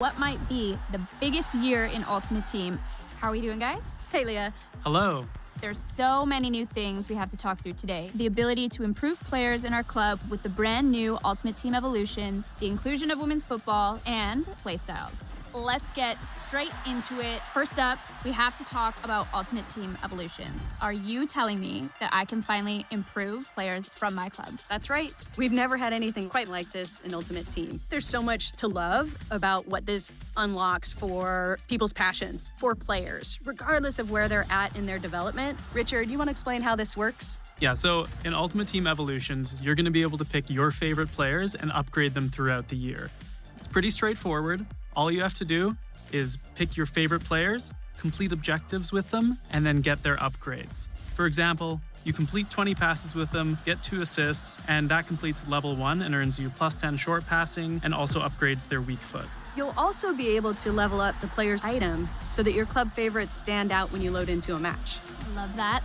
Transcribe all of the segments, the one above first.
what might be the biggest year in Ultimate Team. How are we doing, guys? Hey, Leah. Hello. There's so many new things we have to talk through today. The ability to improve players in our club with the brand new Ultimate Team evolutions, the inclusion of women's football, and playstyles. Let's get straight into it. First up, we have to talk about Ultimate Team evolutions. Are you telling me that I can finally improve players from my club? That's right. We've never had anything quite like this in Ultimate Team. There's so much to love about what this unlocks for people's passions, for players, regardless of where they're at in their development. Richard, you want to explain how this works? Yeah, so in Ultimate Team Evolutions, you're going to be able to pick your favorite players and upgrade them throughout the year. It's pretty straightforward. All you have to do is pick your favorite players, complete objectives with them, and then get their upgrades. For example, you complete 20 passes with them, get 2 assists, and that completes level 1 and earns you plus 10 short passing and also upgrades their weak foot. You'll also be able to level up the player's item so that your club favorites stand out when you load into a match. Love that.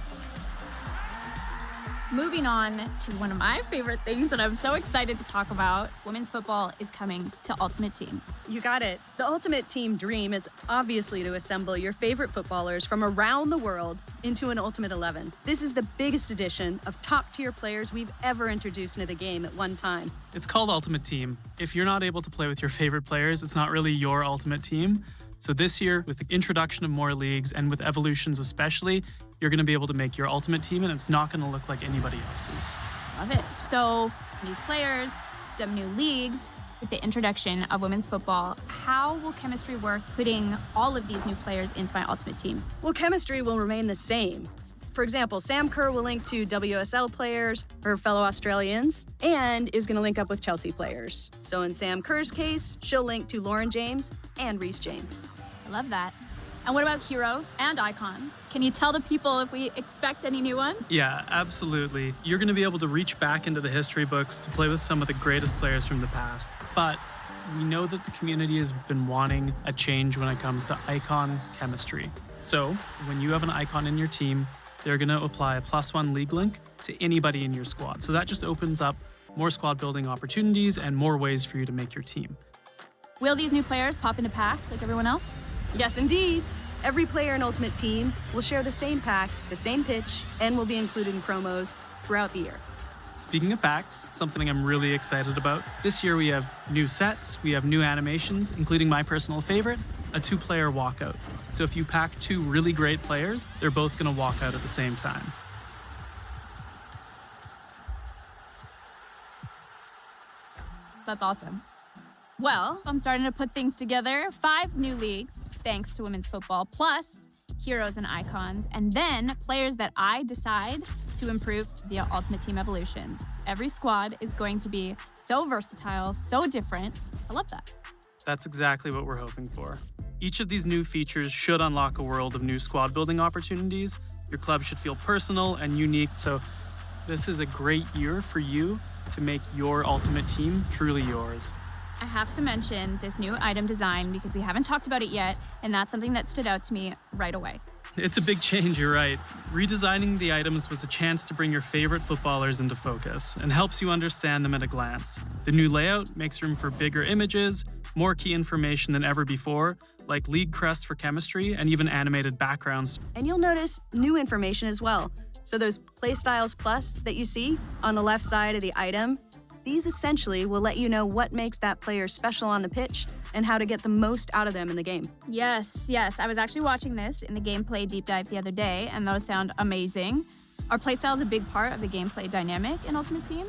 Moving on to one of my favorite things that I'm so excited to talk about, women's football is coming to Ultimate Team. You got it. The Ultimate Team dream is obviously to assemble your favorite footballers from around the world into an Ultimate 11. This is the biggest addition of top-tier players we've ever introduced into the game at one time. It's called Ultimate Team. If you're not able to play with your favorite players, it's not really your Ultimate Team. So this year, with the introduction of more leagues and with evolutions especially, you're going to be able to make your Ultimate Team, and it's not going to look like anybody else's. Love it. So, new players, some new leagues. With the introduction of women's football, how will chemistry work putting all of these new players into my Ultimate Team? Well, chemistry will remain the same. For example, Sam Kerr will link to WSL players, her fellow Australians, and is going to link up with Chelsea players. So in Sam Kerr's case, she'll link to Lauren James and Reese James. I love that. And what about heroes and icons? Can you tell the people if we expect any new ones? Yeah, absolutely. You're going to be able to reach back into the history books to play with some of the greatest players from the past. But we know that the community has been wanting a change when it comes to icon chemistry. So when you have an icon in your team, they're going to apply a +1 league link to anybody in your squad. So that just opens up more squad building opportunities and more ways for you to make your team. Will these new players pop into packs like everyone else? Yes, indeed. Every player in Ultimate Team will share the same packs, the same pitch, and will be included in promos throughout the year. Speaking of packs, something I'm really excited about. This year we have new sets, we have new animations, including my personal favorite, a 2-player walkout. So if you pack 2 really great players, they're both going to walk out at the same time. That's awesome. Well, I'm starting to put things together. 5 new leagues, thanks to women's football, plus heroes and icons, and then players that I decide to improve via Ultimate Team Evolutions. Every squad is going to be so versatile, so different. I love that. That's exactly what we're hoping for. Each of these new features should unlock a world of new squad building opportunities. Your club should feel personal and unique, so this is a great year for you to make your Ultimate Team truly yours. I have to mention this new item design because we haven't talked about it yet, and that's something that stood out to me right away. It's a big change, you're right. Redesigning the items was a chance to bring your favorite footballers into focus and helps you understand them at a glance. The new layout makes room for bigger images, more key information than ever before, like league crests for chemistry and even animated backgrounds. And you'll notice new information as well. So those Playstyles Plus that you see on the left side of the item, these essentially will let you know what makes that player special on the pitch and how to get the most out of them in the game. Yes. I was actually watching this in the gameplay deep dive the other day, and those sound amazing. Are playstyles a big part of the gameplay dynamic in Ultimate Team?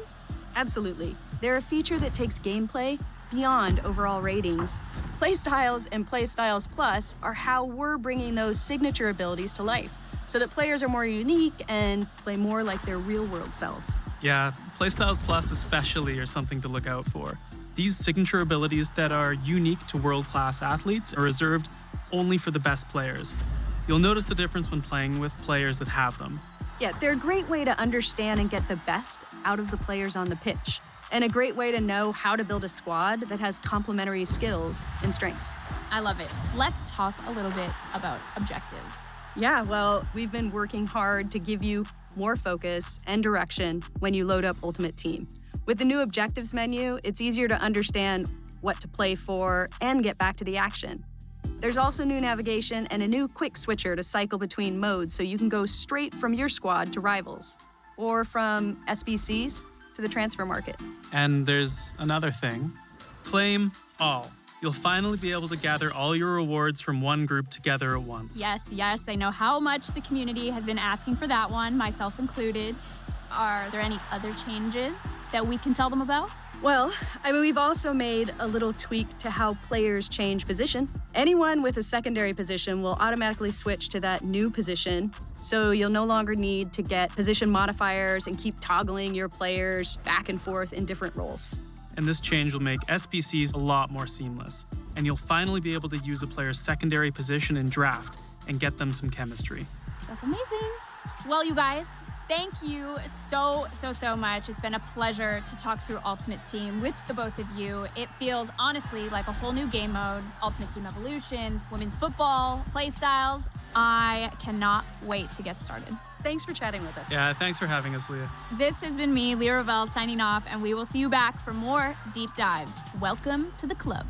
Absolutely. They're a feature that takes gameplay beyond overall ratings. Playstyles and Playstyles Plus are how we're bringing those signature abilities to life, so that players are more unique and play more like their real-world selves. Yeah, Playstyles Plus especially are something to look out for. These signature abilities that are unique to world-class athletes are reserved only for the best players. You'll notice the difference when playing with players that have them. Yeah, they're a great way to understand and get the best out of the players on the pitch, and a great way to know how to build a squad that has complementary skills and strengths. I love it. Let's talk a little bit about objectives. Yeah, well, we've been working hard to give you more focus and direction when you load up Ultimate Team. With the new objectives menu, it's easier to understand what to play for, and get back to the action. There's also new navigation and a new quick switcher to cycle between modes so you can go straight from your squad to rivals, or from SBCs to the transfer market. And there's another thing. Claim all. You'll finally be able to gather all your rewards from one group together at once. Yes, I know how much the community has been asking for that one, myself included. Are there any other changes that we can tell them about? Well, we've also made a little tweak to how players change position. Anyone with a secondary position will automatically switch to that new position, so you'll no longer need to get position modifiers and keep toggling your players back and forth in different roles. And this change will make SBCs a lot more seamless. And you'll finally be able to use a player's secondary position in draft and get them some chemistry. That's amazing. Well, you guys, thank you so much. It's been a pleasure to talk through Ultimate Team with the both of you. It feels honestly like a whole new game mode. Ultimate Team Evolutions, women's football, play styles. I cannot wait to get started. Thanks for chatting with us. Yeah, thanks for having us, Leah. This has been me, Leah Ravel, signing off, and we will see you back for more deep dives. Welcome to the club.